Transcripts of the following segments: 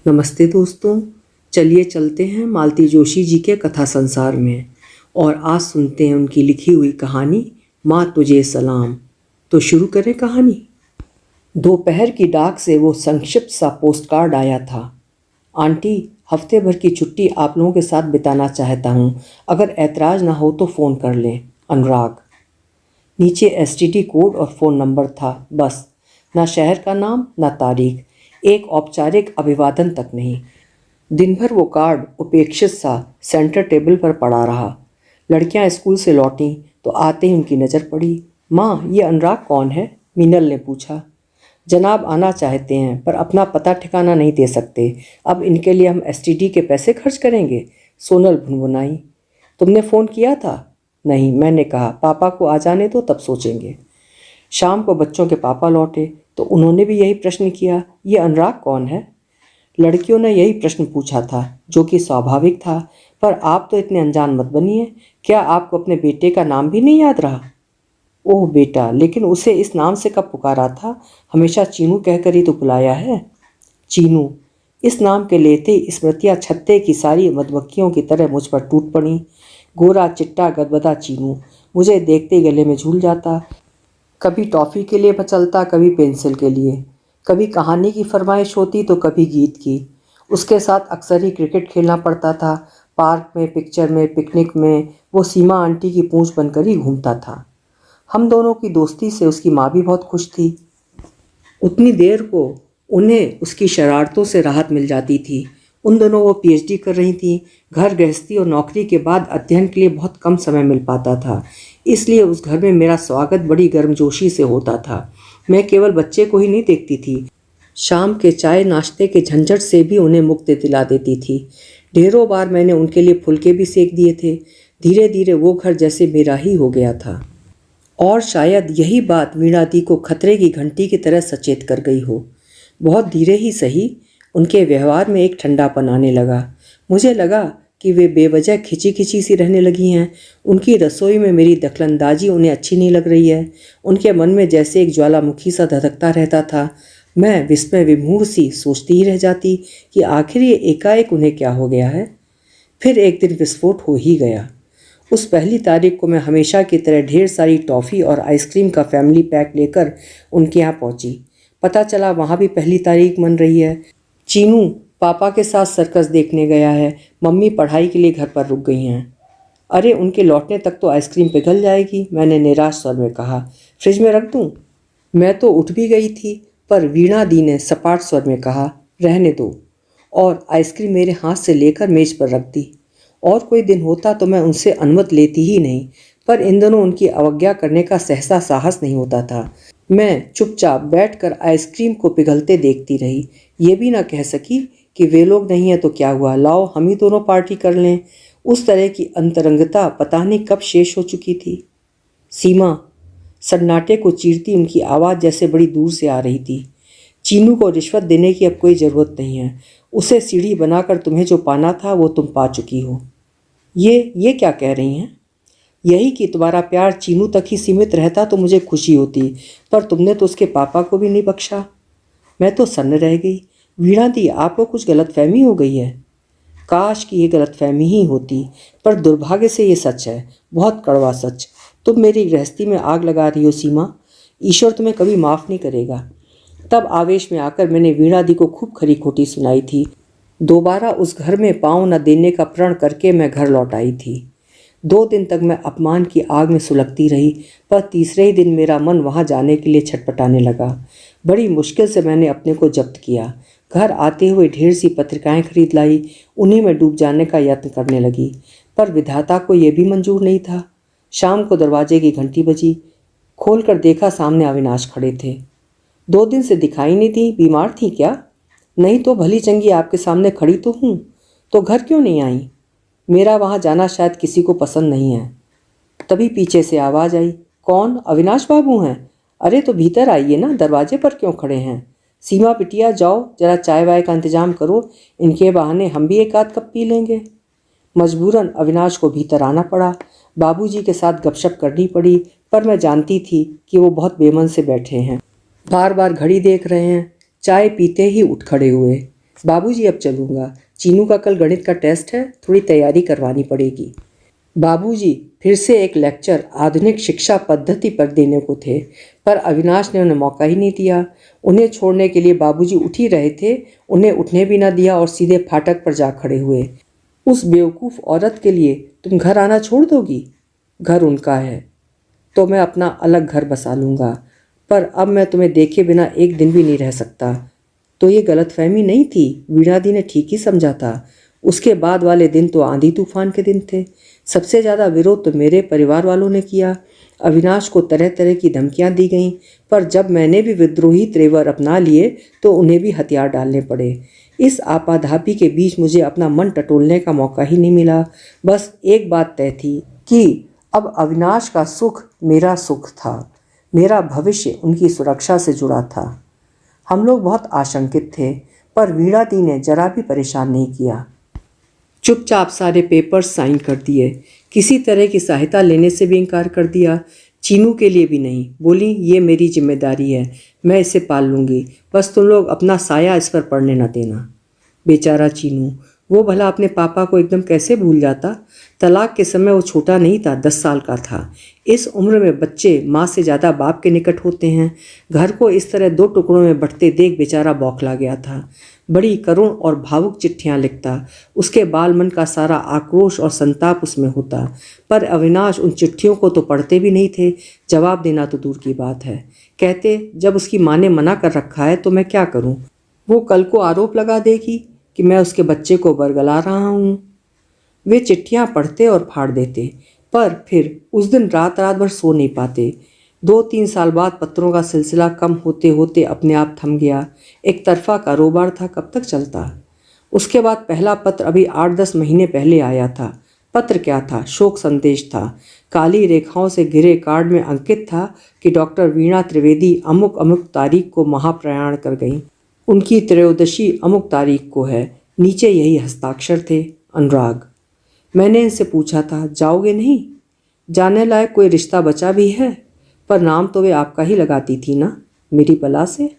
नमस्ते दोस्तों। चलिए चलते हैं मालती जोशी जी के कथा संसार में और आज सुनते हैं उनकी लिखी हुई कहानी माँ तुझे सलाम। तो शुरू करें कहानी। दोपहर की डाक से वो संक्षिप्त सा पोस्टकार्ड आया था। आंटी, हफ्ते भर की छुट्टी आप लोगों के साथ बिताना चाहता हूँ, अगर ऐतराज़ ना हो तो फ़ोन कर लें। अनुराग। नीचे एसटीडी कोड और फ़ोन नंबर था, बस। ना शहर का नाम, ना तारीख, एक औपचारिक अभिवादन तक नहीं। दिन भर वो कार्ड उपेक्षित सा सेंटर टेबल पर पड़ा रहा। लड़कियां स्कूल से लौटीं तो आते ही उनकी नज़र पड़ी। माँ, ये अनुराग कौन है? मीनल ने पूछा। जनाब आना चाहते हैं पर अपना पता ठिकाना नहीं दे सकते। अब इनके लिए हम एसटीडी के पैसे खर्च करेंगे? सोनल भुनभुनाई। तुमने फ़ोन किया था? नहीं, मैंने कहा पापा को आ जाने दो, तब सोचेंगे। शाम को बच्चों के पापा लौटे तो उन्होंने भी यही प्रश्न किया, ये अनुराग कौन है? लड़कियों ने यही प्रश्न पूछा था, जो कि स्वाभाविक था। पर आप तो इतने अनजान मत बनिए। क्या आपको अपने बेटे का नाम भी नहीं याद रहा? ओह बेटा, लेकिन उसे इस नाम से कब पुकारा था? हमेशा चीनू कहकर ही तो बुलाया है। चीनू, इस नाम के लेते स्मृतियाँ छत्ते की सारी मधुमक्खियों की तरह मुझ पर टूट पड़ी। गोरा चिट्टा गदबदा चीनू मुझे देखते ही गले में झूल जाता। कभी टॉफ़ी के लिए मचलता, कभी पेंसिल के लिए। कभी कहानी की फरमाइश होती तो कभी गीत की। उसके साथ अक्सर ही क्रिकेट खेलना पड़ता था। पार्क में, पिक्चर में, पिकनिक में वो सीमा आंटी की पूंछ बनकर ही घूमता था। हम दोनों की दोस्ती से उसकी माँ भी बहुत खुश थी। उतनी देर को उन्हें उसकी शरारतों से राहत मिल जाती थी। उन दोनों वो पीएचडी कर रही थी। घर गृहस्थी और नौकरी के बाद अध्ययन के लिए बहुत कम समय मिल पाता था, इसलिए उस घर में मेरा स्वागत बड़ी गर्मजोशी से होता था। मैं केवल बच्चे को ही नहीं देखती थी, शाम के चाय नाश्ते के झंझट से भी उन्हें मुक्ति दिला देती थी। ढेरों बार मैंने उनके लिए फुलके भी सेक दिए थे। धीरे धीरे वो घर जैसे मेरा ही हो गया था। और शायद यही बात वीणा दी को खतरे की घंटी की तरह सचेत कर गई हो। बहुत धीरे ही सही, उनके व्यवहार में एक ठंडापन आने लगा। मुझे लगा कि वे बेवजह खिंची खिंची सी रहने लगी हैं। उनकी रसोई में मेरी दखलंदाजी उन्हें अच्छी नहीं लग रही है। उनके मन में जैसे एक ज्वालामुखी सा धधकता रहता था। मैं विस्मय विमूढ़ सी सोचती ही रह जाती कि आखिर ये एकाएक उन्हें क्या हो गया है। फिर एक दिन विस्फोट हो ही गया। उस पहली तारीख को मैं हमेशा की तरह ढेर सारी टॉफ़ी और आइसक्रीम का फैमिली पैक लेकर उनके यहाँ पहुँची। पता चला वहाँ भी पहली तारीख मन रही है। चीनू पापा के साथ सर्कस देखने गया है। मम्मी पढ़ाई के लिए घर पर रुक गई हैं। अरे, उनके लौटने तक तो आइसक्रीम पिघल जाएगी, मैंने निराश स्वर में कहा। फ्रिज में रख दूँ? मैं तो उठ भी गई थी, पर वीणा दी ने सपाट स्वर में कहा, रहने दो, और आइसक्रीम मेरे हाथ से लेकर मेज पर रख दी। और कोई दिन होता तो मैं उनसे अनुमति लेती ही नहीं, पर इन दोनों उनकी अवज्ञा करने का सहसा साहस नहीं होता था। मैं चुपचाप बैठकर आइसक्रीम को पिघलते देखती रही। ये भी ना कह सकी कि वे लोग नहीं हैं तो क्या हुआ, लाओ हम ही दोनों पार्टी कर लें। उस तरह की अंतरंगता पता नहीं कब शेष हो चुकी थी। सीमा, सन्नाटे को चीरती उनकी आवाज़ जैसे बड़ी दूर से आ रही थी। चीनू को रिश्वत देने की अब कोई ज़रूरत नहीं है। उसे सीढ़ी बनाकर तुम्हें जो पाना था वो तुम पा चुकी हो। ये क्या कह रही हैं? यही कि तुम्हारा प्यार चीनू तक ही सीमित रहता तो मुझे खुशी होती, पर तुमने तो उसके पापा को भी नहीं बख्शा। मैं तो सन्न रह गई। वीणा दी, आपको कुछ गलतफहमी हो गई है। काश कि ये गलतफहमी ही होती, पर दुर्भाग्य से ये सच है, बहुत कड़वा सच। तुम मेरी गृहस्थी में आग लगा रही हो सीमा। ईश्वर तुम्हें कभी माफ़ नहीं करेगा। तब आवेश में आकर मैंने वीणा दी को खूब खरी खोटी सुनाई थी। दोबारा उस घर में पाँव न देने का प्रण करके मैं घर लौट आई थी। 2 दिन तक मैं अपमान की आग में सुलगती रही, पर तीसरे ही दिन मेरा मन वहाँ जाने के लिए छटपटाने लगा। बड़ी मुश्किल से मैंने अपने को जब्त किया। घर आते हुए ढेर सी पत्रिकाएं खरीद लाई। उन्हीं में डूब जाने का यत्न करने लगी, पर विधाता को यह भी मंजूर नहीं था। शाम को दरवाजे की घंटी बजी। खोलकर देखा, सामने अविनाश खड़े थे। 2 दिन से दिखाई नहीं दी, बीमार थी क्या? नहीं तो भली चंगी आपके सामने खड़ी तो हूँ, तो घर क्यों नहीं आई? मेरा वहाँ जाना शायद किसी को पसंद नहीं है। तभी पीछे से आवाज़ आई, कौन? अविनाश बाबू हैं? अरे तो भीतर आइए ना, दरवाजे पर क्यों खड़े हैं? सीमा बिटिया, जाओ जरा चाय वाय का इंतजाम करो, इनके बहाने हम भी एक आध कप पी लेंगे। मजबूरन अविनाश को भीतर आना पड़ा। बाबूजी के साथ गपशप करनी पड़ी, पर मैं जानती थी कि वो बहुत बेमन से बैठे हैं, बार बार घड़ी देख रहे हैं। चाय पीते ही उठ खड़े हुए। बाबूजी अब चलूँगा, चीनू का कल गणित का टेस्ट है, थोड़ी तैयारी करवानी पड़ेगी। बाबूजी फिर से एक लेक्चर आधुनिक शिक्षा पद्धति पर देने को थे, पर अविनाश ने उन्हें मौका ही नहीं दिया। उन्हें छोड़ने के लिए बाबूजी उठ ही रहे थे, उन्हें उठने भी ना दिया और सीधे फाटक पर जा खड़े हुए। उस बेवकूफ़ औरत के लिए तुम घर आना छोड़ दोगी? घर उनका है तो मैं अपना अलग घर बसा लूँगा, पर अब मैं तुम्हें देखे बिना एक दिन भी नहीं रह सकता। तो ये गलतफहमी नहीं थी, वीणा दी ने ठीक ही समझा था। उसके बाद वाले दिन तो आंधी तूफान के दिन थे। सबसे ज़्यादा विरोध तो मेरे परिवार वालों ने किया। अविनाश को तरह तरह की धमकियां दी गईं, पर जब मैंने भी विद्रोही तेवर अपना लिए तो उन्हें भी हथियार डालने पड़े। इस आपाधापी के बीच मुझे अपना मन टटोलने का मौका ही नहीं मिला। बस एक बात तय थी कि अब अविनाश का सुख मेरा सुख था, मेरा भविष्य उनकी सुरक्षा से जुड़ा था। हम लोग बहुत आशंकित थे, पर वीणा दी ने जरा भी परेशान नहीं किया। चुपचाप सारे पेपर्स साइन कर दिए, किसी तरह की सहायता लेने से भी इनकार कर दिया। चीनू के लिए भी नहीं। बोली, ये मेरी जिम्मेदारी है, मैं इसे पाल लूँगी, बस तुम लोग अपना साया इस पर पड़ने न देना। बेचारा चीनू, वो भला अपने पापा को एकदम कैसे भूल जाता। तलाक के समय वो छोटा नहीं था, 10 साल का था। इस उम्र में बच्चे माँ से ज़्यादा बाप के निकट होते हैं। घर को इस तरह 2 टुकड़ों में बंटते देख बेचारा बौखला गया था। बड़ी करुण और भावुक चिट्ठियाँ लिखता, उसके बाल मन का सारा आक्रोश और संताप उसमें होता। पर अविनाश उन चिट्ठियों को तो पढ़ते भी नहीं थे, जवाब देना तो दूर की बात है। कहते, जब उसकी माँ ने मना कर रखा है तो मैं क्या करूँ? वो कल को आरोप लगा देगी कि मैं उसके बच्चे को बरगला रहा हूँ। वे चिट्ठियाँ पढ़ते और फाड़ देते, पर फिर उस दिन रात रात भर सो नहीं पाते। 2-3 साल बाद पत्रों का सिलसिला कम होते होते अपने आप थम गया। एक तरफा कारोबार था, कब तक चलता? उसके बाद पहला पत्र अभी 8-10 महीने पहले आया था। पत्र क्या था? शोक संदेश था। काली रेखाओं से घिरे कार्ड में अंकित था कि डॉक्टर वीणा त्रिवेदी अमुक अमुक तारीख को महाप्रयाण कर गई। उनकी त्रयोदशी अमुक तारीख को है। नीचे यही हस्ताक्षर थे, अनुराग। मैंने इनसे पूछा था, जाओगे नहीं? जाने लायक कोई रिश्ता बचा भी है? पर नाम तो वे आपका ही लगाती थी ना, मेरी बला से।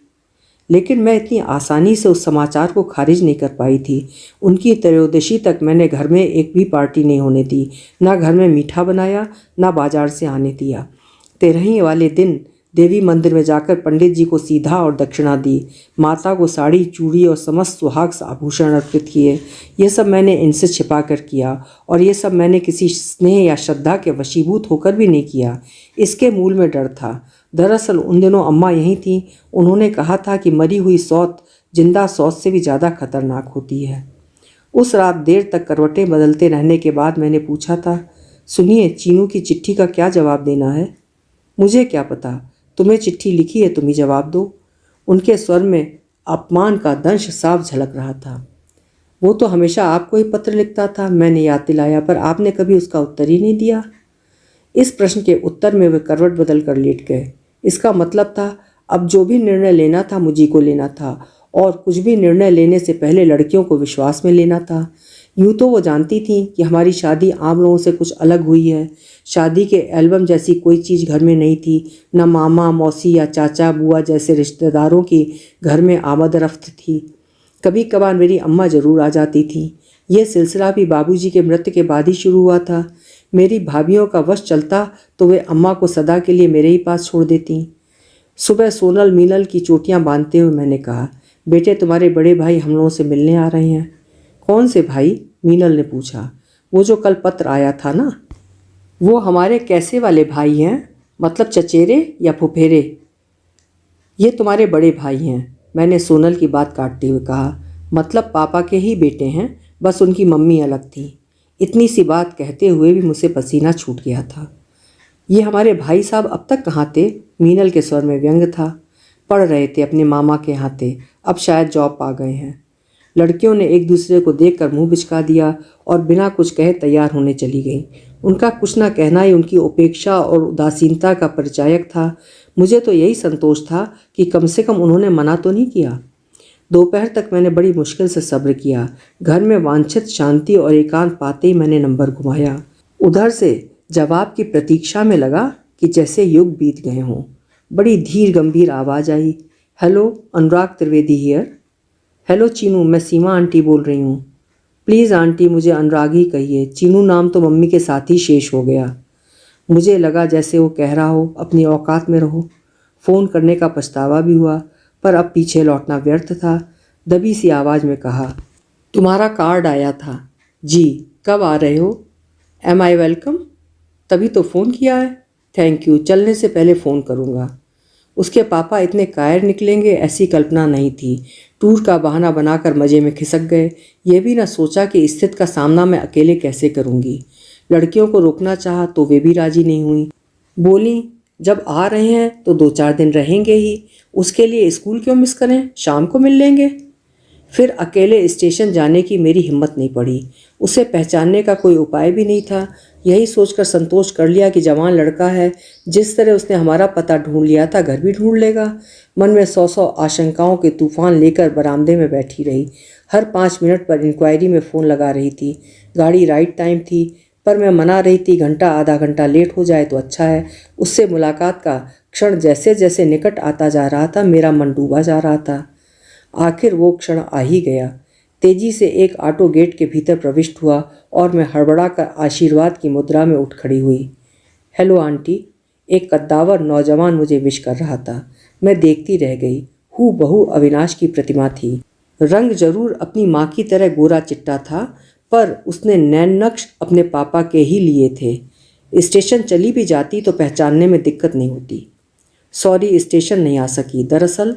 लेकिन मैं इतनी आसानी से उस समाचार को खारिज नहीं कर पाई थी। उनकी त्रयोदशी तक मैंने घर में एक भी पार्टी नहीं होने दी, ना घर में मीठा बनाया, ना बाजार से आने दिया। 13वीं वाले दिन देवी मंदिर में जाकर पंडित जी को सीधा और दक्षिणा दी। माता को साड़ी, चूड़ी और समस्त सुहाग आभूषण अर्पित किए। ये सब मैंने इनसे छिपा कर किया, और ये सब मैंने किसी स्नेह या श्रद्धा के वशीभूत होकर भी नहीं किया। इसके मूल में डर था। दरअसल उन दिनों अम्मा यहीं थीं। उन्होंने कहा था कि मरी हुई सौत जिंदा सौत से भी ज़्यादा खतरनाक होती है। उस रात देर तक करवटें बदलते रहने के बाद मैंने पूछा था, सुनिए, चीनू की चिट्ठी का क्या जवाब देना है? मुझे क्या पता, तुम्हें चिट्ठी लिखी है, तुम ही जवाब दो। उनके स्वर में अपमान का दंश साफ झलक रहा था। वो तो हमेशा आपको ही पत्र लिखता था, मैंने याद दिलाया, पर आपने कभी उसका उत्तर ही नहीं दिया। इस प्रश्न के उत्तर में वे करवट बदल कर लेट गए। इसका मतलब था अब जो भी निर्णय लेना था मुझी को लेना था, और कुछ भी निर्णय लेने से पहले लड़कियों को विश्वास में लेना था। यूँ तो वो जानती थी कि हमारी शादी आम लोगों से कुछ अलग हुई है। शादी के एल्बम जैसी कोई चीज़ घर में नहीं थी, न मामा मौसी या चाचा बुआ जैसे रिश्तेदारों की घर में आमद रफ्त थी। कभी कभार मेरी अम्मा ज़रूर आ जाती थी। ये सिलसिला भी बाबूजी के मृत्यु के बाद ही शुरू हुआ था। मेरी भाभियों का वश चलता तो वे अम्मा को सदा के लिए मेरे ही पास छोड़ देती। सुबह सोनल मीनल की चोटियाँ बांधते हुए मैंने कहा, बेटे, तुम्हारे बड़े भाई हम लोगों से मिलने आ रहे हैं। कौन से भाई? मीनल ने पूछा। वो जो कल पत्र आया था ना। वो हमारे कैसे वाले भाई हैं? मतलब चचेरे या फुफेरे? ये तुम्हारे बड़े भाई हैं, मैंने सोनल की बात काटते हुए कहा। मतलब पापा के ही बेटे हैं, बस उनकी मम्मी अलग थी। इतनी सी बात कहते हुए भी मुझसे पसीना छूट गया था। ये हमारे भाई साहब अब तक कहाँ थे? मीनल के स्वर में व्यंग था। पढ़ रहे थे, अपने मामा के यहाँ थे, अब शायद जॉब पा गए हैं। लड़कियों ने एक दूसरे को देखकर मुंह बिचका दिया और बिना कुछ कहे तैयार होने चली गईं। उनका कुछ ना कहना ही उनकी उपेक्षा और उदासीनता का परिचायक था। मुझे तो यही संतोष था कि कम से कम उन्होंने मना तो नहीं किया। दोपहर तक मैंने बड़ी मुश्किल से सब्र किया। घर में वांछित शांति और एकांत पाते ही मैंने नंबर घुमाया। उधर से जवाब की प्रतीक्षा में लगा कि जैसे युग बीत गए हों। बड़ी धीर गंभीर आवाज़ आई, hello, Anurag Trivedi here. Hello Chinu, मैं सीमा आंटी बोल रही हूँ। प्लीज़ आंटी मुझे अनुराग ही कहिए, चीनू नाम तो मम्मी के साथ ही शेष हो गया। मुझे लगा जैसे वो कह रहा हो अपनी औकात में रहो। फ़ोन करने का पछतावा भी हुआ, पर अब पीछे लौटना व्यर्थ था। दबी सी आवाज़ में कहा, तुम्हारा कार्ड आया था। जी, कब आ रहे हो? Am I welcome? तभी तो फ़ोन किया है। थैंक यू, चलने से पहले फ़ोन करूँगा। उसके पापा इतने कायर निकलेंगे ऐसी कल्पना नहीं थी। टूर का बहाना बनाकर मज़े में खिसक गए। यह भी ना सोचा कि इस स्थिति का सामना मैं अकेले कैसे करूँगी। लड़कियों को रोकना चाहा तो वे भी राजी नहीं हुई। बोली, जब आ रहे हैं तो 2-4 दिन रहेंगे ही, उसके लिए स्कूल क्यों मिस करें, शाम को मिल लेंगे। फिर अकेले स्टेशन जाने की मेरी हिम्मत नहीं पड़ी। उसे पहचानने का कोई उपाय भी नहीं था। यही सोचकर संतोष कर लिया कि जवान लड़का है, जिस तरह उसने हमारा पता ढूंढ लिया था घर भी ढूंढ लेगा। मन में 100 आशंकाओं के तूफान लेकर बरामदे में बैठी रही। हर 5 मिनट पर इंक्वायरी में फ़ोन लगा रही थी। गाड़ी राइट टाइम थी, पर मैं मना रही थी घंटा आधा घंटा लेट हो जाए तो अच्छा है। उससे मुलाकात का क्षण जैसे जैसे निकट आता जा रहा था, मेरा मन डूबा जा रहा था। आखिर वो क्षण आ ही गया। तेजी से एक ऑटो गेट के भीतर प्रविष्ट हुआ और मैं हड़बड़ा कर आशीर्वाद की मुद्रा में उठ खड़ी हुई। हेलो आंटी, एक कद्दावर नौजवान मुझे विश कर रहा था। मैं देखती रह गई। हूबहू अविनाश की प्रतिमा थी। रंग जरूर अपनी माँ की तरह गोरा चिट्टा था, पर उसने नैन नक्श अपने पापा के ही लिए थे। स्टेशन चली भी जाती तो पहचानने में दिक्कत नहीं होती। सॉरी, स्टेशन नहीं आ सकी। दरअसल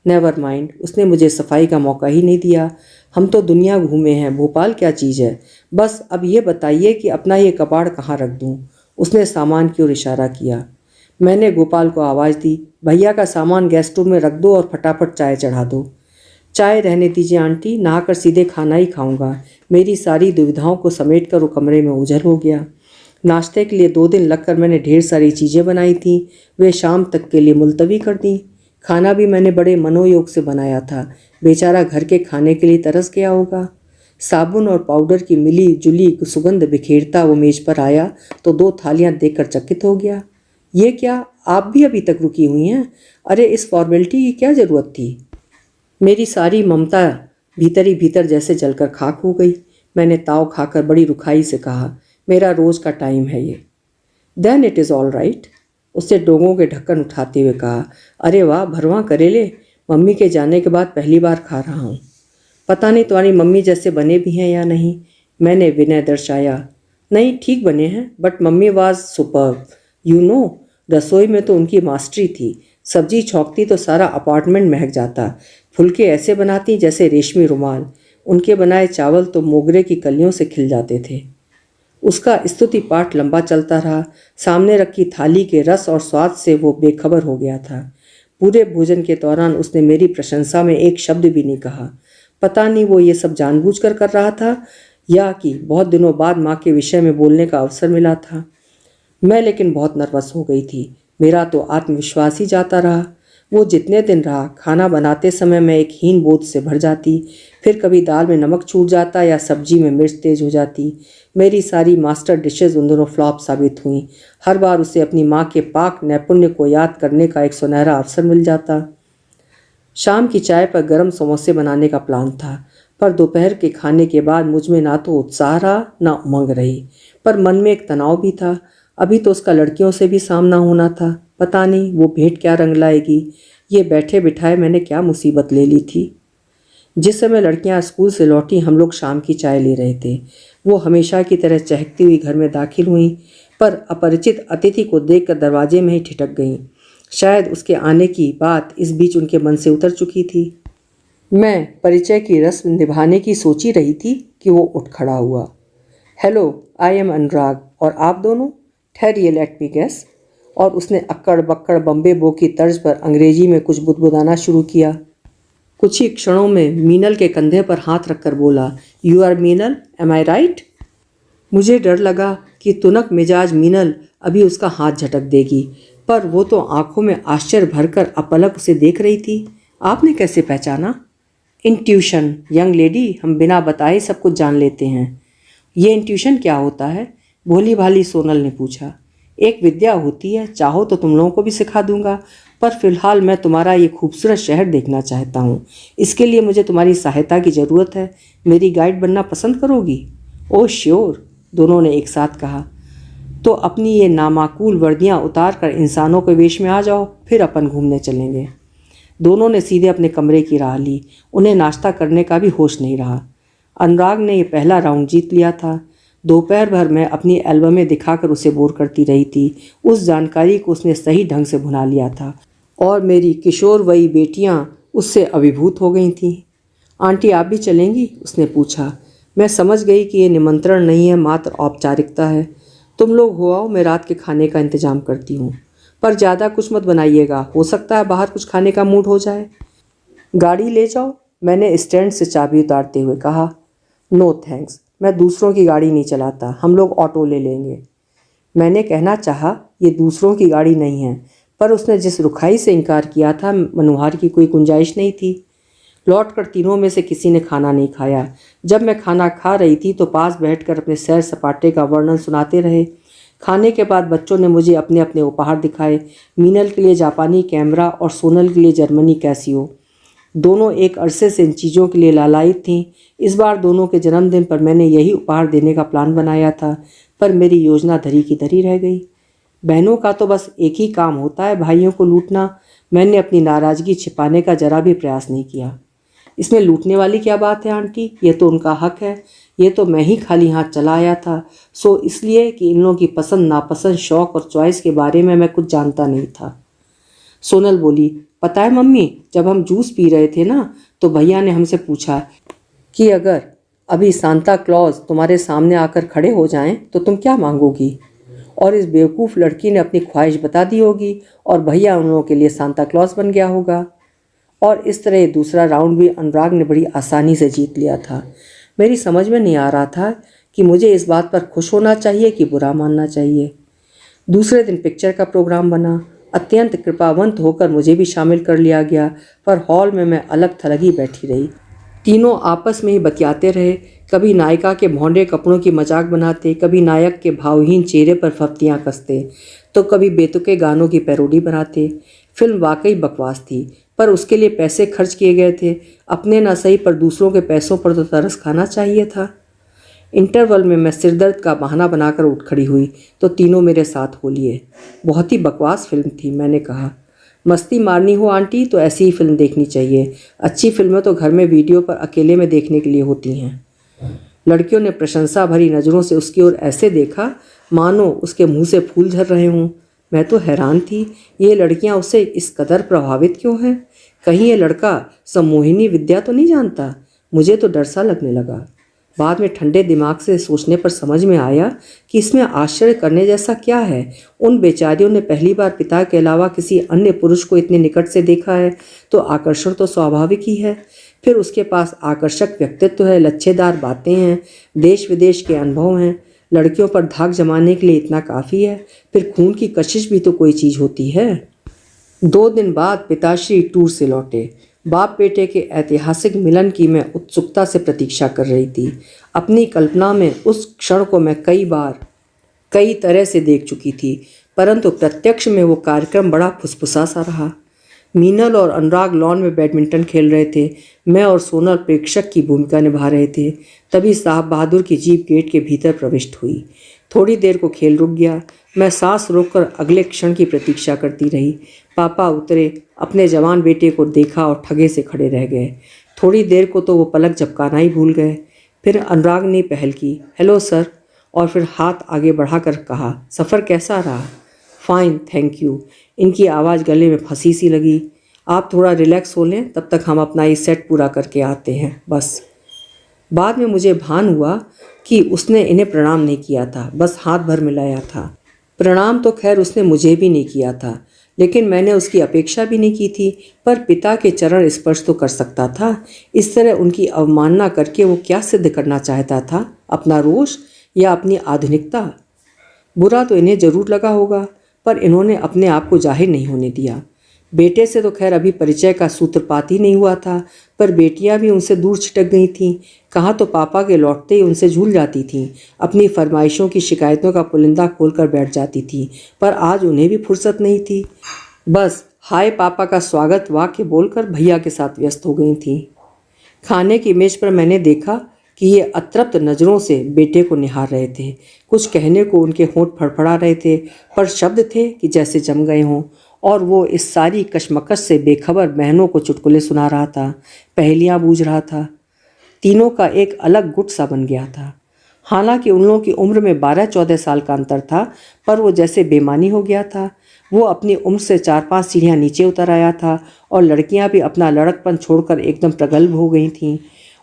नेवर माइंड, उसने मुझे सफाई का मौका ही नहीं दिया। हम तो दुनिया घूमे हैं, भोपाल क्या चीज़ है। बस अब ये बताइए कि अपना ये कबाड़ कहाँ रख दूँ। उसने सामान की ओर इशारा किया। मैंने गोपाल को आवाज़ दी, भैया का सामान गैस स्टोव में रख दो और फटाफट चाय चढ़ा दो। चाय रहने दीजिए आंटी, नहाकर सीधे खाना ही खाऊंगा। मेरी सारी दुविधाओं को समेट कर वो कमरे में उजल हो गया। नाश्ते के लिए 2 दिन लगकर मैंने ढेर सारी चीज़ें बनाई थीं, वे शाम तक के लिए मुलतवी कर दी। खाना भी मैंने बड़े मनोयोग से बनाया था। बेचारा घर के खाने के लिए तरस गया होगा। साबुन और पाउडर की मिली जुली सुगंध बिखेरता वो मेज पर आया तो 2 थालियां देखकर चकित हो गया। ये क्या, आप भी अभी तक रुकी हुई हैं? अरे इस फॉर्मेलिटी की क्या ज़रूरत थी? मेरी सारी ममता भीतर ही भीतर जैसे जलकर खाक हो गई। मैंने ताव खाकर बड़ी रुखाई से कहा, मेरा रोज़ का टाइम है ये। Then it is all right, उससे डोंगों के ढक्कन उठाते हुए कहा। अरे वाह, भरवां करेले, मम्मी के जाने के बाद पहली बार खा रहा हूँ। पता नहीं तुम्हारी मम्मी जैसे बने भी हैं या नहीं, मैंने विनय दर्शाया। नहीं, ठीक बने हैं, but mummy was superb. You know, रसोई में तो उनकी मास्टरी थी। सब्जी छौंकती तो सारा अपार्टमेंट महक जाता। फुलके ऐसे बनाती जैसे रेशमी रुमाल। उनके बनाए चावल तो मोगरे की कलियों से खिल जाते थे। उसका स्तुति पाठ लंबा चलता रहा। सामने रखी थाली के रस और स्वाद से वो बेखबर हो गया था। पूरे भोजन के दौरान उसने मेरी प्रशंसा में एक शब्द भी नहीं कहा। पता नहीं वो ये सब जानबूझकर कर रहा था या कि बहुत दिनों बाद माँ के विषय में बोलने का अवसर मिला था। मैं लेकिन बहुत नर्वस हो गई थी। मेरा तो आत्मविश्वास ही जाता रहा। वो जितने दिन रहा, खाना बनाते समय मैं एक हीन बोध से भर जाती। फिर कभी दाल में नमक छूट जाता या सब्जी में मिर्च तेज हो जाती। मेरी सारी मास्टर डिशेज उन दोनों फ्लॉप साबित हुईं। हर बार उसे अपनी माँ के पाक नैपुण्य को याद करने का एक सुनहरा अवसर मिल जाता। शाम की चाय पर गर्म समोसे बनाने का प्लान था, पर दोपहर के खाने के बाद मुझ में ना तो उत्साह रहा ना उमंग रही। पर मन में एक तनाव भी था। अभी तो उसका लड़कियों से भी सामना होना था। पता नहीं वो भेंट क्या रंग लाएगी। ये बैठे बिठाए मैंने क्या मुसीबत ले ली थी। जिस समय लड़कियां स्कूल से लौटी, हम लोग शाम की चाय ले रहे थे। वो हमेशा की तरह चहकती हुई घर में दाखिल हुई, पर अपरिचित अतिथि को देखकर दरवाजे में ही ठिठक गईं। शायद उसके आने की बात इस बीच उनके मन से उतर चुकी थी। मैं परिचय की रस्म निभाने की सोची रही थी कि वो उठ खड़ा हुआ। हेलो, आई एम अनुराग, और आप दोनों? ठहरिए, लेट मी गेस। और उसने अक्कड़ बक्कड़ बम्बे बो की तर्ज पर अंग्रेजी में कुछ बुदबुदाना शुरू किया। कुछ ही क्षणों में मीनल के कंधे पर हाथ रखकर बोला, you are Meenal, am I right? मुझे डर लगा कि तुनक मिजाज मीनल अभी उसका हाथ झटक देगी, पर वो तो आंखों में आश्चर्य भरकर अपलक उसे देख रही थी। आपने कैसे पहचाना? इंट्यूशन यंग लेडी, हम बिना बताए सब कुछ जान लेते हैं। ये इंट्यूशन क्या होता है? भोली भाली सोनल ने पूछा। एक विद्या होती है, चाहो तो तुम लोगों को भी सिखा दूंगा, पर फिलहाल मैं तुम्हारा ये खूबसूरत शहर देखना चाहता हूँ। इसके लिए मुझे तुम्हारी सहायता की ज़रूरत है। मेरी गाइड बनना पसंद करोगी? ओह श्योर, दोनों ने एक साथ कहा। तो अपनी ये नामाकूल वर्दियाँ उतार कर इंसानों के वेश में आ जाओ, फिर अपन घूमने चलेंगे। दोनों ने सीधे अपने कमरे की राह ली। उन्हें नाश्ता करने का भी होश नहीं रहा। अनुराग ने ये पहला राउंड जीत लिया था। दोपहर भर मैं अपनी एल्बमें दिखाकर उसे बोर करती रही थी। उस जानकारी को उसने सही ढंग से भुना लिया था और मेरी किशोरवयी बेटियां उससे अभिभूत हो गई थीं। आंटी आप भी चलेंगी? उसने पूछा। मैं समझ गई कि ये निमंत्रण नहीं है, मात्र औपचारिकता है। तुम लोग हो आओ, मैं रात के खाने का इंतजाम करती हूँ, पर ज़्यादा कुछ मत बनाइएगा, हो सकता है बाहर कुछ खाने का मूड हो जाए। गाड़ी ले जाओ, मैंने स्टैंड से चाबी उतारते हुए कहा। नो थैंक्स, मैं दूसरों की गाड़ी नहीं चलाता, हम लोग ऑटो ले लेंगे। मैंने कहना चाहा, ये दूसरों की गाड़ी नहीं है, पर उसने जिस रुखाई से इनकार किया था, मनुहार की कोई गुंजाइश नहीं थी। लौटकर तीनों में से किसी ने खाना नहीं खाया। जब मैं खाना खा रही थी तो पास बैठकर अपने सैर सपाटे का वर्णन सुनाते रहे। खाने के बाद बच्चों ने मुझे अपने अपने उपहार दिखाए। मीनल के लिए जापानी कैमरा और सोनल के लिए जर्मनी कैसियो। दोनों एक अरसे से इन चीज़ों के लिए लालायित थीं। इस बार दोनों के जन्मदिन पर मैंने यही उपहार देने का प्लान बनाया था, पर मेरी योजना धरी की धरी रह गई। बहनों का तो बस एक ही काम होता है, भाइयों को लूटना। मैंने अपनी नाराज़गी छिपाने का जरा भी प्रयास नहीं किया। इसमें लूटने वाली क्या बात है आंटी, ये तो उनका हक है। ये तो मैं ही खाली हाथ चला आया था, सो इसलिए कि इन लोगों की पसंद नापसंद, शौक़ और चॉइस के बारे में मैं कुछ जानता नहीं था। सोनल बोली, पता है मम्मी, जब हम जूस पी रहे थे ना, तो भैया ने हमसे पूछा कि अगर अभी सांता क्लॉज तुम्हारे सामने आकर खड़े हो जाएं तो तुम क्या मांगोगी? और इस बेवकूफ़ लड़की ने अपनी ख्वाहिश बता दी होगी और भैया उन लोगों के लिए सांता क्लॉज बन गया होगा। और इस तरह दूसरा राउंड भी अनुराग ने बड़ी आसानी से जीत लिया था। मेरी समझ में नहीं आ रहा था कि मुझे इस बात पर खुश होना चाहिए कि बुरा मानना चाहिए। दूसरे दिन पिक्चर का प्रोग्राम बना। अत्यंत कृपावंत होकर मुझे भी शामिल कर लिया गया, पर हॉल में मैं अलग थलग ही बैठी रही। तीनों आपस में ही बतियाते रहे। कभी नायिका के भौंडे कपड़ों की मजाक बनाते, कभी नायक के भावहीन चेहरे पर फफ्तियाँ कसते, तो कभी बेतुके गानों की पैरोडी बनाते। फिल्म वाकई बकवास थी, पर उसके लिए पैसे खर्च किए गए थे। अपने ना सही पर दूसरों के पैसों पर तो तरस खाना चाहिए था। इंटरवल में मैं सिरदर्द का बहाना बनाकर उठ खड़ी हुई तो तीनों मेरे साथ हो लिए। बहुत ही बकवास फिल्म थी, मैंने कहा। मस्ती मारनी हो आंटी तो ऐसी ही फिल्म देखनी चाहिए। अच्छी फिल्में तो घर में वीडियो पर अकेले में देखने के लिए होती हैं। लड़कियों ने प्रशंसा भरी नज़रों से उसकी ओर ऐसे देखा मानो उसके मुंह से फूल झर रहे हों। मैं तो हैरान थी, ये लड़कियां उससे इस कदर प्रभावित क्यों हैं? कहीं ये लड़का सम्मोहिनी विद्या तो नहीं जानता? मुझे तो डर सा लगने लगा। बाद में ठंडे दिमाग से सोचने पर समझ में आया कि इसमें आश्चर्य करने जैसा क्या है। उन बेचारियों ने पहली बार पिता के अलावा किसी अन्य पुरुष को इतने निकट से देखा है, तो आकर्षण तो स्वाभाविक ही है। फिर उसके पास आकर्षक व्यक्तित्व है, लच्छेदार बातें हैं, देश विदेश के अनुभव हैं। लड़कियों पर धाक जमाने के लिए इतना काफ़ी है। फिर खून की कशिश भी तो कोई चीज़ होती है। 2 दिन बाद पिताश्री टूर से लौटे। बाप बेटे के ऐतिहासिक मिलन की मैं उत्सुकता से प्रतीक्षा कर रही थी। अपनी कल्पना में उस क्षण को मैं कई बार कई तरह से देख चुकी थी, परंतु प्रत्यक्ष में वो कार्यक्रम बड़ा फुसफुसा सा रहा। मीनल और अनुराग लॉन में बैडमिंटन खेल रहे थे। मैं और सोनल प्रेक्षक की भूमिका निभा रहे थे। तभी साहब बहादुर की जीप गेट के भीतर प्रविष्ट हुई। थोड़ी देर को खेल रुक गया। मैं सांस रोककर अगले क्षण की प्रतीक्षा करती रही। पापा उतरे, अपने जवान बेटे को देखा और ठगे से खड़े रह गए। थोड़ी देर को तो वो पलक झपकाना ही भूल गए। फिर अनुराग ने पहल की, हेलो सर, और फिर हाथ आगे बढ़ाकर कहा, सफ़र कैसा रहा? Fine thank you. इनकी आवाज़ गले में फंसी सी लगी। आप थोड़ा रिलैक्स हो लें, तब तक हम अपना ये सेट पूरा करके आते हैं बस। बाद में मुझे भान हुआ कि उसने इन्हें प्रणाम नहीं किया था, बस हाथ भर मिलाया था। प्रणाम तो खैर उसने मुझे भी नहीं किया था, लेकिन मैंने उसकी अपेक्षा भी नहीं की थी। पर पिता के चरण स्पर्श तो कर सकता था। इस तरह उनकी अवमानना करके वो क्या सिद्ध करना चाहता था? अपना रोष या अपनी आधुनिकता? बुरा तो इन्हें जरूर लगा होगा, पर इन्होंने अपने आप को जाहिर नहीं होने दिया। बेटे से तो खैर अभी परिचय का सूत्रपात ही नहीं हुआ था, पर बेटियां भी उनसे दूर छिटक गई थीं। कहाँ तो पापा के लौटते ही उनसे झूल जाती थीं, अपनी फरमाइशों की शिकायतों का पुलिंदा खोलकर बैठ जाती थीं, पर आज उन्हें भी फुर्सत नहीं थी। बस हाय पापा का स्वागत वाक्य बोलकर भैया के साथ व्यस्त हो गई थीं। खाने की मेज पर मैंने देखा कि ये अतृप्त नज़रों से बेटे को निहार रहे थे। कुछ कहने को उनके होंठ फड़फड़ा रहे थे, पर शब्द थे कि जैसे जम गए हों। और वो इस सारी कशमकश से बेखबर बहनों को चुटकुले सुना रहा था, पहेलियाँ बूझ रहा था। तीनों का एक अलग गुट सा बन गया था। हालांकि उन लोगों की उम्र में 12-14 साल का अंतर था, पर वो जैसे बेमानी हो गया था। वो अपनी उम्र से 4-5 सीढ़ियाँ नीचे उतर आया था और लड़कियां भी अपना लड़कपन छोड़कर एकदम प्रगल्भ हो गई थीं।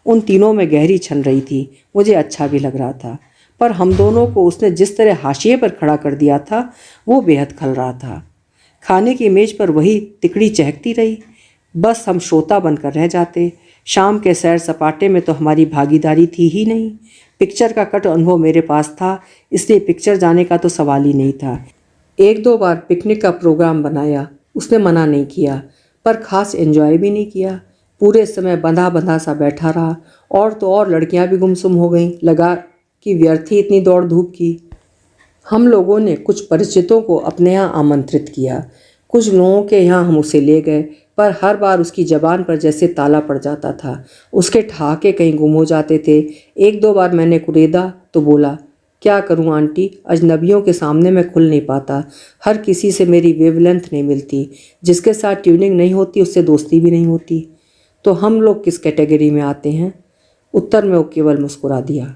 उन तीनों में गहरी छन रही थी। मुझे अच्छा भी लग रहा था, पर हम दोनों को उसने जिस तरह हाशिए पर खड़ा कर दिया था वो बेहद खल रहा था। खाने की मेज पर वही तिकड़ी चहकती रही। बस हम श्रोता बनकर रह जाते। शाम के सैर सपाटे में तो हमारी भागीदारी थी ही नहीं। पिक्चर का कट अनुभव मेरे पास था, इसलिए पिक्चर जाने का तो सवाल ही नहीं था। 1-2 बार पिकनिक का प्रोग्राम बनाया, उसने मना नहीं किया, पर खास एंजॉय भी नहीं किया। पूरे समय बंधा बंधा सा बैठा रहा। और तो और लड़कियां भी गुमसुम हो गईं। लगा कि व्यर्थ ही इतनी दौड़ धूप की। हम लोगों ने कुछ परिचितों को अपने यहाँ आमंत्रित किया। कुछ लोगों के यहाँ हम उसे ले गए, पर हर बार उसकी ज़बान पर जैसे ताला पड़ जाता था। उसके ठहाके कहीं गुम हो जाते थे। 1-2 बार मैंने कुरेदा तो बोला, क्या करूं आंटी, अजनबियों के सामने मैं खुल नहीं पाता। हर किसी से मेरी वेवलेंथ नहीं मिलती। जिसके साथ ट्यूनिंग नहीं होती उससे दोस्ती भी नहीं होती। तो हम लोग किस कैटेगरी में आते हैं? उत्तर में वो केवल मुस्कुरा दिया।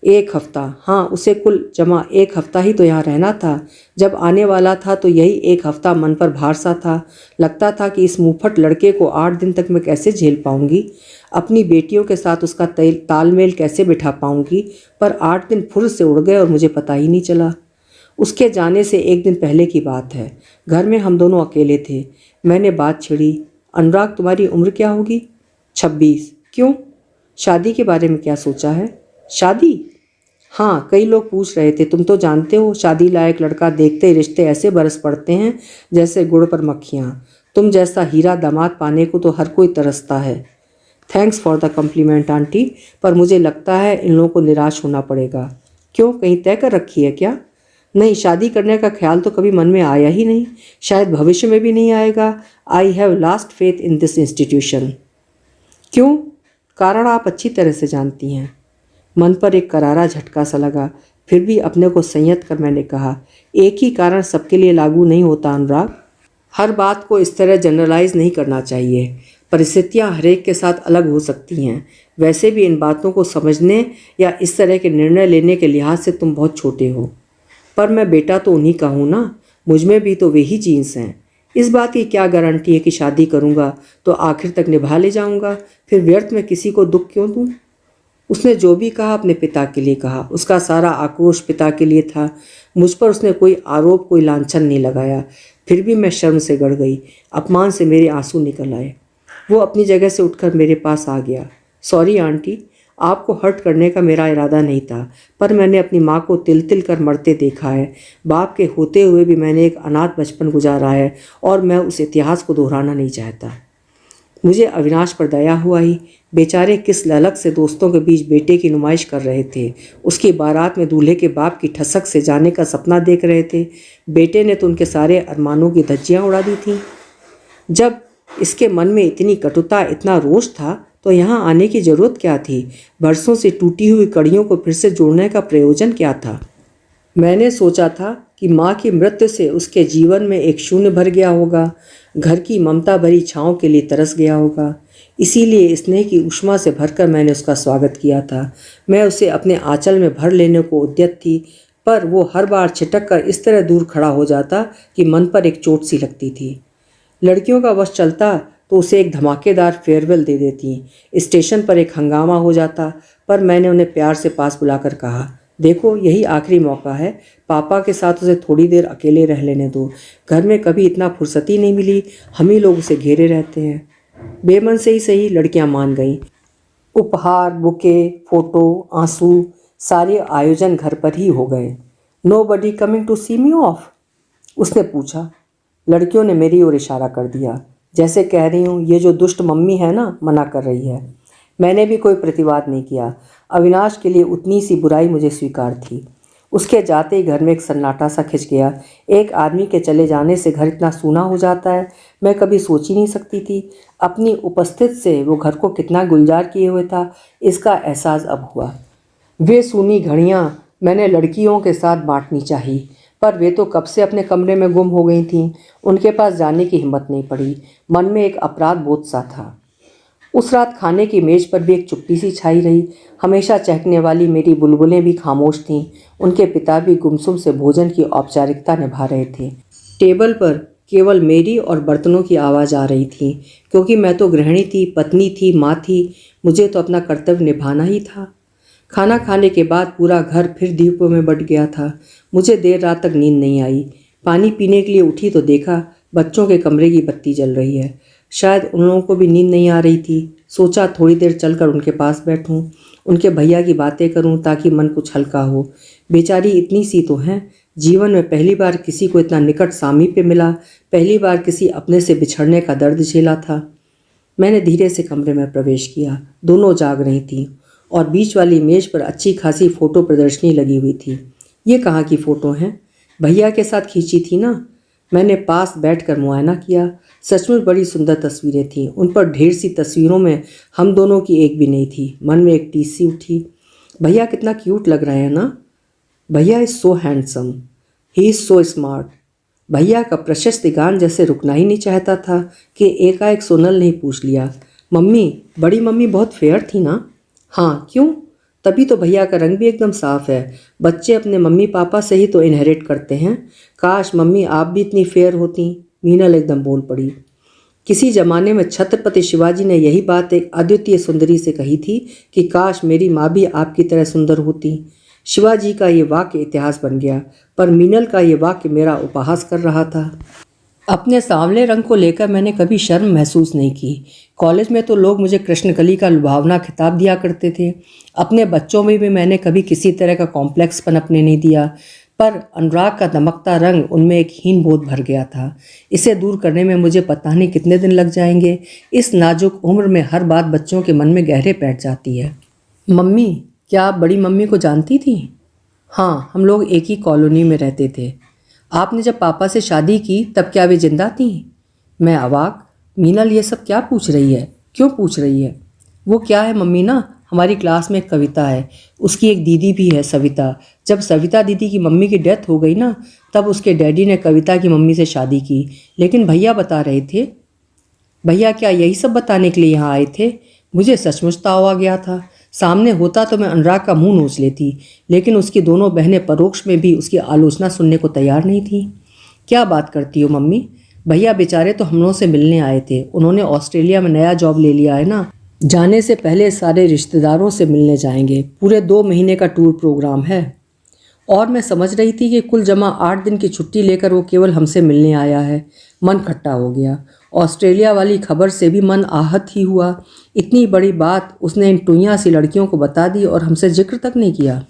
1 हफ्ता, हाँ उसे कुल जमा 1 हफ्ता ही तो यहाँ रहना था। जब आने वाला था तो यही 1 हफ्ता मन पर भार सा था। लगता था कि इस मुंहफट लड़के को 8 दिन तक मैं कैसे झेल पाऊंगी, अपनी बेटियों के साथ उसका तालमेल कैसे बिठा पाऊंगी। पर 8 दिन फुर्र से उड़ गए और मुझे पता ही नहीं चला। उसके जाने से 1 दिन पहले की बात है। घर में हम दोनों अकेले थे। मैंने बात छिड़ी, अनुराग तुम्हारी उम्र क्या होगी? 26। क्यों? शादी के बारे में क्या सोचा है? शादी? हाँ, कई लोग पूछ रहे थे। तुम तो जानते हो, शादी लायक लड़का देखते ही रिश्ते ऐसे बरस पड़ते हैं जैसे गुड़ पर मक्खियाँ। तुम जैसा हीरा दामाद पाने को तो हर कोई तरसता है। Thanks for the complement aunty, पर मुझे लगता है इन लोगों को निराश होना पड़ेगा। क्यों, कहीं तय कर रखी है क्या? नहीं, शादी करने का ख्याल तो कभी मन में आया ही नहीं। शायद भविष्य में भी नहीं आएगा। I have last faith in this institution. क्यों? कारण आप अच्छी तरह से जानती हैं। मन पर एक करारा झटका सा लगा। फिर भी अपने को संयत कर मैंने कहा, एक ही कारण सबके लिए लागू नहीं होता अनुराग। हर बात को इस तरह जनरलाइज नहीं करना चाहिए। परिस्थितियाँ हरेक के साथ अलग हो सकती हैं। वैसे भी इन बातों को समझने या इस तरह के निर्णय लेने के लिहाज से तुम बहुत छोटे हो। पर मैं बेटा तो उन्हीं का हूँ ना, मुझमें भी तो वे ही जीन्स हैं। इस बात की क्या गारंटी है कि शादी करूँगा तो आखिर तक निभा ले जाऊँगा? फिर व्यर्थ में किसी को दुख क्यों दूँ? उसने जो भी कहा अपने पिता के लिए कहा। उसका सारा आक्रोश पिता के लिए था। मुझ पर उसने कोई आरोप, कोई लांछन नहीं लगाया। फिर भी मैं शर्म से गड़ गई। अपमान से मेरे आंसू निकल आए। वो अपनी जगह से उठकर मेरे पास आ गया। सॉरी आंटी, आपको हर्ट करने का मेरा इरादा नहीं था, पर मैंने अपनी माँ को तिल तिल कर मरते देखा है। बाप के होते हुए भी मैंने एक अनाथ बचपन गुजारा है और मैं उस इतिहास को दोहराना नहीं चाहता। मुझे अविनाश पर दया हुआ ही। बेचारे किस ललक से दोस्तों के बीच बेटे की नुमाइश कर रहे थे। उसकी बारात में दूल्हे के बाप की ठसक से जाने का सपना देख रहे थे। बेटे ने तो उनके सारे अरमानों की धज्जियाँ उड़ा दी थीं। जब इसके मन में इतनी कटुता, इतना रोष था, तो यहाँ आने की जरूरत क्या थी? बरसों से टूटी हुई कड़ियों को फिर से जोड़ने का प्रयोजन क्या था? मैंने सोचा था कि माँ की मृत्यु से उसके जीवन में एक शून्य भर गया होगा। घर की ममता भरी छाँव के लिए तरस गया होगा। इसीलिए स्नेह की उष्मा से भरकर मैंने उसका स्वागत किया था। मैं उसे अपने आंचल में भर लेने को उद्यत थी, पर वो हर बार छिटक कर इस तरह दूर खड़ा हो जाता कि मन पर एक चोट सी लगती थी। लड़कियों का वश चलता तो उसे एक धमाकेदार फेयरवेल दे देती। स्टेशन पर एक हंगामा हो जाता, पर मैंने उन्हें प्यार से पास बुलाकर कहा, देखो यही आखिरी मौका है। पापा के साथ उसे थोड़ी देर अकेले रह लेने दो। घर में कभी इतना फुर्सत ही नहीं मिली। हम ही लोग उसे घेरे रहते हैं। बेमन से ही सही लड़कियां मान गईं। उपहार, बुके, फोटो, आंसू, सारे आयोजन घर पर ही हो गए। Nobody coming to see me off? उसने पूछा। लड़कियों ने मेरी ओर इशारा कर दिया, जैसे कह रही हूँ ये जो दुष्ट मम्मी है ना, मना कर रही है। मैंने भी कोई प्रतिवाद नहीं किया। अविनाश के लिए उतनी सी बुराई मुझे स्वीकार थी। उसके जाते ही घर में एक सन्नाटा सा खिंच गया। एक आदमी के चले जाने से घर इतना सूना हो जाता है, मैं कभी सोच ही नहीं सकती थी। अपनी उपस्थित से वो घर को कितना गुलजार किए हुए था, इसका एहसास अब हुआ। वे सूनी घड़ियाँ मैंने लड़कियों के साथ बांटनी चाहिए, पर वे तो कब से अपने कमरे में गुम हो गई थीं। उनके पास जाने की हिम्मत नहीं पड़ी। मन में एक अपराध बोध सा था। उस रात खाने की मेज पर भी एक चुप्पी सी छाई रही। हमेशा चहकने वाली मेरी बुलबुलें भी खामोश थीं। उनके पिता भी गुमसुम से भोजन की औपचारिकता निभा रहे थे। टेबल पर केवल मेरी और बर्तनों की आवाज़ आ रही थी, क्योंकि मैं तो गृहिणी थी, पत्नी थी, माँ थी। मुझे तो अपना कर्तव्य निभाना ही था। खाना खाने के बाद पूरा घर फिर दीपों में बट गया था। मुझे देर रात तक नींद नहीं आई। पानी पीने के लिए उठी तो देखा बच्चों के कमरे की बत्ती जल रही है। शायद उन लोगों को भी नींद नहीं आ रही थी। सोचा थोड़ी देर चलकर उनके पास बैठूं, उनके भैया की बातें करूं ताकि मन कुछ हल्का हो। बेचारी इतनी सी तो हैं। जीवन में पहली बार किसी को इतना निकट सामीप्य मिला, पहली बार किसी अपने से बिछड़ने का दर्द झेला था। मैंने धीरे से कमरे में प्रवेश किया। दोनों जाग रही थीं और बीच वाली मेज पर अच्छी खासी फोटो प्रदर्शनी लगी हुई थी। ये कहाँ की फ़ोटो हैं? भैया के साथ खींची थी ना? मैंने पास बैठकर मुआयना किया। सचमुच बड़ी सुंदर तस्वीरें थीं। उन पर ढेर सी तस्वीरों में हम दोनों की एक भी नहीं थी। मन में एक टीस सी उठी। भैया कितना क्यूट लग रहे हैं ना? भैया is so handsome, he is so smart. भैया का प्रशस्त गान जैसे रुकना ही नहीं चाहता था कि एकाएक सोनल ने पूछ लिया, मम्मी, बड़ी मम्मी बहुत फेयर थी ना? हाँ, क्यों? तभी तो भैया का रंग भी एकदम साफ है। बच्चे अपने मम्मी पापा से ही तो इनहेरिट करते हैं। काश मम्मी आप भी इतनी फेयर होती। मीनल एकदम बोल पड़ी। किसी जमाने में छत्रपति शिवाजी ने यही बात एक अद्वितीय सुंदरी से कही थी कि काश मेरी माँ भी आपकी तरह सुंदर होती। शिवाजी का ये वाक्य इतिहास बन गया, पर मीनल का ये वाक्य मेरा उपहास कर रहा था। अपने सांवले रंग को लेकर मैंने कभी शर्म महसूस नहीं की। कॉलेज में तो लोग मुझे कृष्णकली का लुभावना खिताब दिया करते थे। अपने बच्चों में भी मैंने कभी किसी तरह का कॉम्प्लेक्स पनपने नहीं दिया, पर अनुराग का दमकता रंग उनमें एक हीन बोध भर गया था। इसे दूर करने में मुझे पता नहीं कितने दिन लग जाएंगे। इस नाजुक उम्र में हर बात बच्चों के मन में गहरे बैठ जाती है। मम्मी, क्या आप बड़ी मम्मी को जानती थी? हाँ, हम लोग एक ही कॉलोनी में रहते थे। आपने जब पापा से शादी की तब क्या वे जिंदा थीं? मैं अवाक। मीनल ये सब क्या पूछ रही है? क्यों पूछ रही है? वो क्या है मम्मी ना, हमारी क्लास में एक कविता है, उसकी एक दीदी भी है सविता। जब सविता दीदी की मम्मी की डेथ हो गई ना, तब उसके डैडी ने कविता की मम्मी से शादी की। लेकिन भैया बता रहे थे। भैया क्या यही सब बताने के लिए यहाँ आए थे? मुझे सचमुच ताव आ गया था। सामने होता तो मैं अनुराग का मुंह नोच लेती, लेकिन उसकी दोनों बहनें परोक्ष में भी उसकी आलोचना सुनने को तैयार नहीं थीं। क्या बात करती हो मम्मी? भैया बेचारे तो हम लोगों से मिलने आए थे। उन्होंने ऑस्ट्रेलिया में नया जॉब ले लिया है ना, जाने से पहले सारे रिश्तेदारों से मिलने जाएंगे। पूरे 2 महीने का टूर प्रोग्राम है। और मैं समझ रही थी कि कुल जमा 8 दिन की छुट्टी लेकर वो केवल हमसे मिलने आया है। मन खट्टा हो गया। ऑस्ट्रेलिया वाली खबर से भी मन आहत ही हुआ। इतनी बड़ी बात उसने इन टुइयाँ सी लड़कियों को बता दी और हमसे जिक्र तक नहीं किया।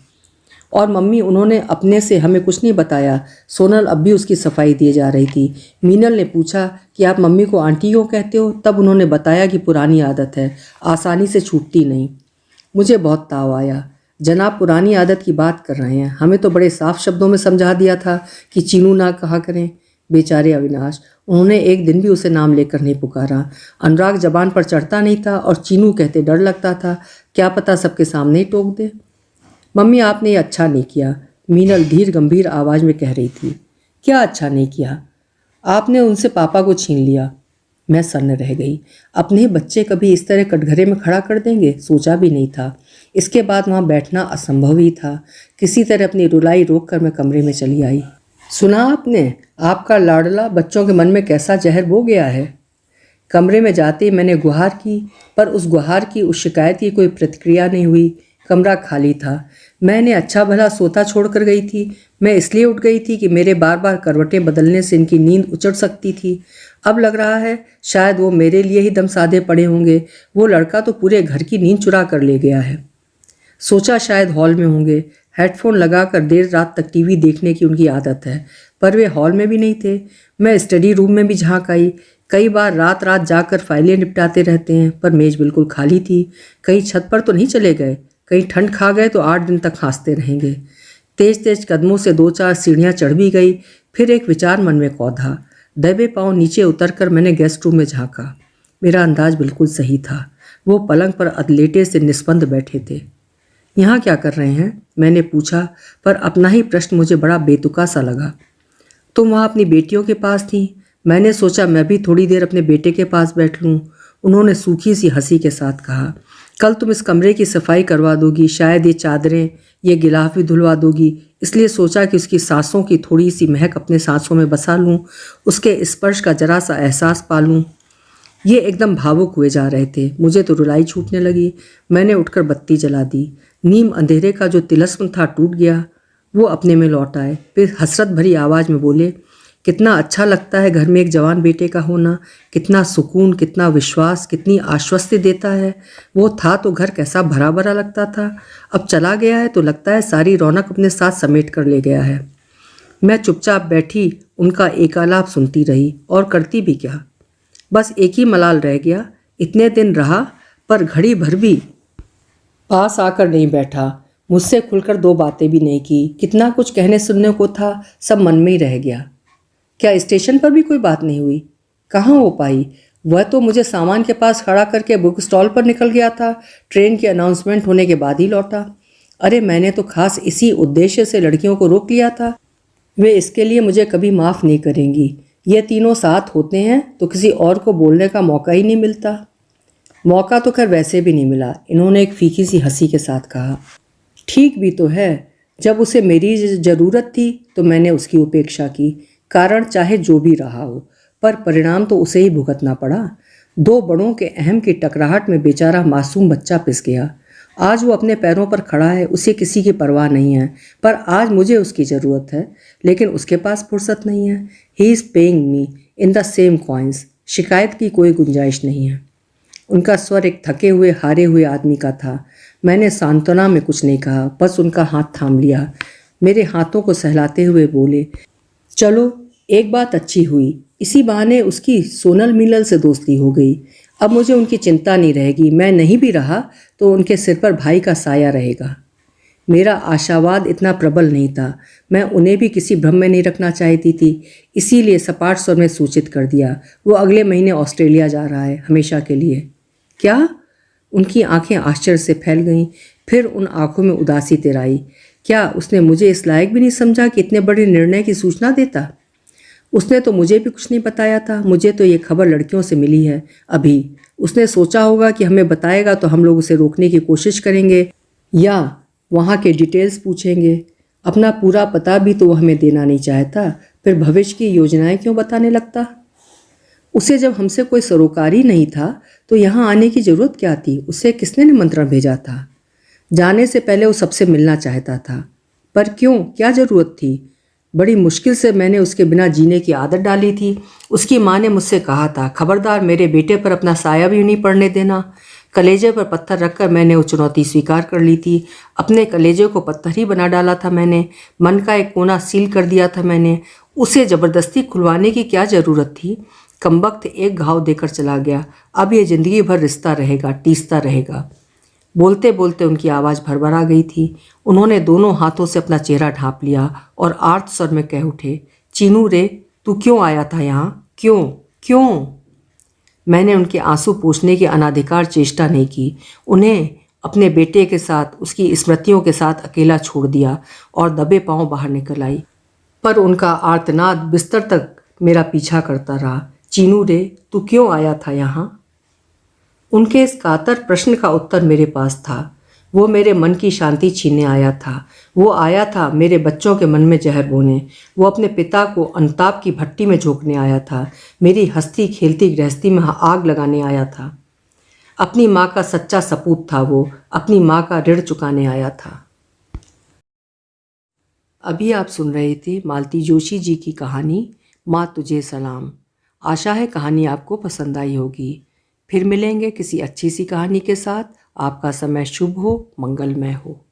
और मम्मी, उन्होंने अपने से हमें कुछ नहीं बताया। सोनल अब भी उसकी सफाई दिए जा रही थी। मीनल ने पूछा कि आप मम्मी को आंटी क्यों कहते हो? तब उन्होंने बताया कि पुरानी आदत है, आसानी से छूटती नहीं। मुझे बहुत ताव आया। जनाब पुरानी आदत की बात कर रहे हैं? हमें तो बड़े साफ शब्दों में समझा दिया था कि चीनू ना कहा करें। बेचारे अविनाश, उन्होंने एक दिन भी उसे नाम लेकर नहीं पुकारा। अनुराग जबान पर चढ़ता नहीं था और चीनू कहते डर लगता था। क्या पता सबके सामने ही टोक दे। मम्मी, आपने ये अच्छा नहीं किया, मीनल धीर गंभीर आवाज़ में कह रही थी। क्या अच्छा नहीं किया? आपने उनसे पापा को छीन लिया। मैं सन्न रह गई। अपने ही बच्चे कभी इस तरह कटघरे में खड़ा कर देंगे? सोचा भी नहीं था। इसके बाद वहाँ बैठना असंभव ही था। किसी तरह अपनी रुलाई रोक कर मैं कमरे में चली आई। सुना आपने? आपका लाडला बच्चों के मन में कैसा जहर बो गया है। कमरे में जाते ही मैंने गुहार की, पर उस गुहार की, उस शिकायत की कोई प्रतिक्रिया नहीं हुई। कमरा खाली था। मैंने अच्छा भला सोता छोड़ कर गई थी। मैं इसलिए उठ गई थी कि मेरे बार बार करवटें बदलने से इनकी नींद उचट सकती थी। अब लग रहा है शायद वो मेरे लिए ही दम साधे पड़े होंगे। वो लड़का तो पूरे घर की नींद चुरा कर ले गया है। सोचा शायद हॉल में होंगे। हेडफोन लगाकर देर रात तक टीवी देखने की उनकी आदत है, पर वे हॉल में भी नहीं थे। मैं स्टडी रूम में भी झांक आई। कई बार रात रात जाकर फाइलें निपटाते रहते हैं, पर मेज बिल्कुल खाली थी। कहीं छत पर तो नहीं चले गए? कहीं ठंड खा गए तो 8 दिन तक खांसते रहेंगे। तेज तेज कदमों से 2-4 सीढ़ियाँ चढ़ भी गई। फिर एक विचार मन में कौधा। दबे पांव नीचे उतरकर मैंने गेस्ट रूम में झांका। मेरा अंदाज बिल्कुल सही था। वो पलंग पर अधलेटे से निस्पंद बैठे थे। यहाँ क्या कर रहे हैं? मैंने पूछा, पर अपना ही प्रश्न मुझे बड़ा बेतुका सा लगा। तुम वहाँ अपनी बेटियों के पास थी। मैंने सोचा मैं भी थोड़ी देर अपने बेटे के पास बैठ लूँ। उन्होंने सूखी सी हंसी के साथ कहा, कल तुम इस कमरे की सफाई करवा दोगी, शायद ये चादरें, ये गिलाफ भी धुलवा दोगी। इसलिए सोचा कि उसकी सांसों की थोड़ी सी महक अपने सांसों में बसा लूँ, उसके स्पर्श का जरा सा एहसास पा लूँ। ये एकदम भावुक हुए जा रहे थे। मुझे तो रुलाई छूटने लगी। मैंने उठकर बत्ती जला दी। नीम अंधेरे का जो तिलस्म था टूट गया। वो अपने में लौट आए। फिर हसरत भरी आवाज़ में बोले, कितना अच्छा लगता है घर में एक जवान बेटे का होना। कितना सुकून, कितना विश्वास, कितनी आश्वस्ति देता है। वो था तो घर कैसा भरा भरा लगता था। अब चला गया है तो लगता है सारी रौनक अपने साथ समेट कर ले गया है। मैं चुपचाप बैठी उनका एकालाप सुनती रही, और करती भी क्या। बस एक ही मलाल रह गया, इतने दिन रहा पर घड़ी भर भी पास आकर नहीं बैठा, मुझसे खुलकर 2 बातें भी नहीं की। कितना कुछ कहने सुनने को था, सब मन में ही रह गया। क्या स्टेशन पर भी कोई बात नहीं हुई? कहाँ हो पाई? वह तो मुझे सामान के पास खड़ा करके बुक स्टॉल पर निकल गया था। ट्रेन के अनाउंसमेंट होने के बाद ही लौटा। अरे मैंने तो खास इसी उद्देश्य से लड़कियों को रोक लिया था। वे इसके लिए मुझे कभी माफ़ नहीं करेंगी। ये तीनों साथ होते हैं तो किसी और को बोलने का मौका ही नहीं मिलता। मौका तो खैर वैसे भी नहीं मिला, इन्होंने एक फीकी सी हंसी के साथ कहा। ठीक भी तो है, जब उसे मेरी ज़रूरत थी तो मैंने उसकी उपेक्षा की। कारण चाहे जो भी रहा हो, पर परिणाम तो उसे ही भुगतना पड़ा। 2 बड़ों के अहम की टकराहट में बेचारा मासूम बच्चा पिस गया। आज वो अपने पैरों पर खड़ा है, उसे किसी की परवाह नहीं है। पर आज मुझे उसकी ज़रूरत है, लेकिन उसके पास फुर्सत नहीं है। He is paying me in the same coins. शिकायत की कोई गुंजाइश नहीं है। उनका स्वर एक थके हुए, हारे हुए आदमी का था। मैंने सांत्वना में कुछ नहीं कहा, बस उनका हाथ थाम लिया। मेरे हाथों को सहलाते हुए बोले, चलो एक बात अच्छी हुई, इसी बहाने उसकी सोनल मिलल से दोस्ती हो गई। अब मुझे उनकी चिंता नहीं रहेगी। मैं नहीं भी रहा तो उनके सिर पर भाई का साया रहेगा। मेरा आशावाद इतना प्रबल नहीं था। मैं उन्हें भी किसी भ्रम में नहीं रखना चाहती थी। इसीलिए सपाट स्वर में सूचित कर दिया, वो अगले महीने ऑस्ट्रेलिया जा रहा है, हमेशा के लिए। क्या? उनकी आंखें आश्चर्य से फैल गईं। फिर उन आंखों में उदासी तेराई। क्या उसने मुझे इस लायक भी नहीं समझा कि इतने बड़े निर्णय की सूचना देता? उसने तो मुझे भी कुछ नहीं बताया था। मुझे तो ये खबर लड़कियों से मिली है अभी। उसने सोचा होगा कि हमें बताएगा तो हम लोग उसे रोकने की कोशिश करेंगे या वहाँ के डिटेल्स पूछेंगे। अपना पूरा पता भी तो वो हमें देना नहीं चाहता, फिर भविष्य की योजनाएं क्यों बताने लगता? उसे जब हमसे कोई सरोकारी नहीं था तो यहाँ आने की ज़रूरत क्या थी? उसे किसने निमंत्रण भेजा था? जाने से पहले वो सबसे मिलना चाहता था, पर क्यों? क्या ज़रूरत थी? बड़ी मुश्किल से मैंने उसके बिना जीने की आदत डाली थी। उसकी माँ ने मुझसे कहा था, खबरदार मेरे बेटे पर अपना साया भी नहीं पड़ने देना। कलेजे पर पत्थर रखकर मैंने वो चुनौती स्वीकार कर ली थी। अपने कलेजे को पत्थर ही बना डाला था मैंने। मन का एक कोना सील कर दिया था मैंने। उसे ज़बरदस्ती खुलवाने की क्या ज़रूरत थी? कमबख्त एक घाव देकर चला गया। अब ये ज़िंदगी भर रिश्ता रहेगा, टीसता रहेगा। बोलते बोलते उनकी आवाज़ भरभरा गई थी। उन्होंने दोनों हाथों से अपना चेहरा ढांप लिया और आर्त स्वर में कह उठे, चीनू रे, तू क्यों आया था यहाँ? क्यों क्यों? मैंने उनके आंसू पोंछने की अनाधिकार चेष्टा नहीं की। उन्हें अपने बेटे के साथ, उसकी स्मृतियों के साथ अकेला छोड़ दिया और दबे पांव बाहर निकल आई। पर उनका आर्तनाद बिस्तर तक मेरा पीछा करता रहा। चीनू रे, तू क्यों आया था यहाँ? उनके इस कातर प्रश्न का उत्तर मेरे पास था। वो मेरे मन की शांति छीनने आया था। वो आया था मेरे बच्चों के मन में जहर बोने। वो अपने पिता को अनुताप की भट्टी में झोंकने आया था। मेरी हंसती खेलती गृहस्थी में आग लगाने आया था। अपनी माँ का सच्चा सपूत था वो। अपनी माँ का ऋण चुकाने आया था। अभी आप सुन रहे थे मालती जोशी जी की कहानी माँ तुझे सलाम। आशा है कहानी आपको पसंद आई होगी। फिर मिलेंगे किसी अच्छी सी कहानी के साथ। आपका समय शुभ हो, मंगलमय हो।